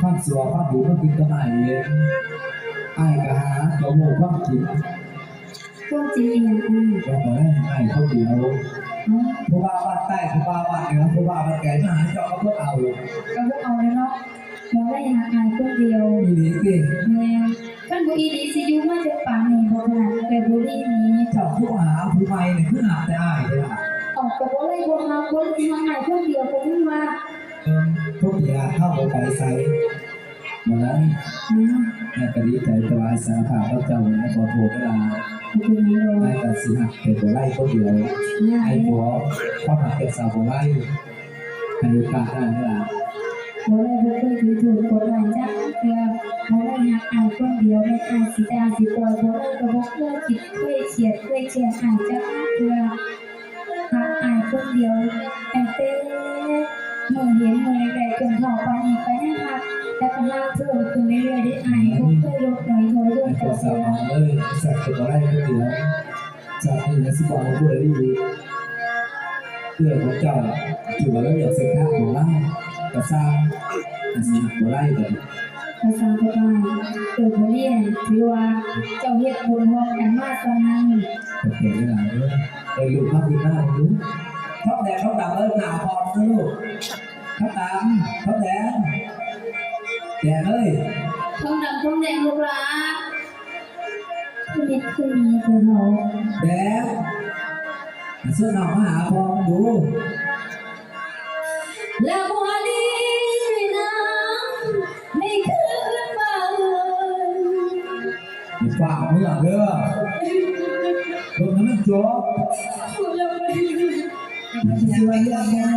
ความสัวความดีมันกินกันไหนไอ้กะหาตัวโม่ความจริงพวกจริงอย่างอื่นเราบอกได้ไอ้เขาเดียวผู้ว่าบ้านใต้ผู้ว่าบ้านเหนือผู้ว่าบ้านแก่มาหาเจ้าก็เพื่อเอาก็พวกเอาเลยเนาะเราได้หาอายพวกเดียวมีดีสิแม่ท่านบุอีดีสิยุมาจากป่านี่บอกขนาดแต่บุรีนี้เจ้าผู้หาผู้ใหม่เนี่ยคือหาแต่อ้ายเลยล่ะออกกับอะไรบัวหาคนทางอายพวกเดียวก็ขึ้นมาพวกเดียเข้าไปใส่วันนั้นแม่ก็ดีใจสบายสารภาพว่าเจ้าเนี่ยขอโทษเวลาไอ้ตัดสินเป็นตัวไล่คนเดียวไอ้ตัวข้อหักเป็นสาวตัวไล่อันนี้การได้เวลาบัวเลยบุเคยถือถูกกฎหมายจ้าเพื่อบัวเลยหักอายคนเดียวในอายสีดาสีปล่อยบัวเลยกระบอกเลือดจิตเคยเฉียดอายจ้าเพื่อหักอายคนเดียวแต่เต้มือเห็นมือแรกจนถอดไปอีกไปนะคะแต่ก็ห้ามเพิ่มขึ้นเรื่อยๆได้อายพวกเคยลดหน่อยถอยลงแต่สาวเลยสักตัวไล่คนเดียวจากนี้นะสิบอกมาพูดได้ดีเพื่อของเจ้าถือว่าเราอยากเสกหน้าของไล่กระซ่าสิตัวไล่เลยภาษาตัวเกิดโมเรียนถือว่าเจ้าเฮ็ดบุญร่วมกันมาสนั่นโอเคได้หลายด้วยไปดูภาพดีมากดูท็อปแดงท็อปดำเลยหนาพอนะลูกท็อปดำท็อปแดงแดงเลยท้องดำท้องแดงลูกหลานคุณเด็กคุณมีเธอเขาแดงเสื้อหนาวมาหาพอดูแล้วบัวลีน้ำในคืนฟ้าฝ่าเมื่อเด้อตรงนั้นมันจบคุณละไม่ช่วยยังไง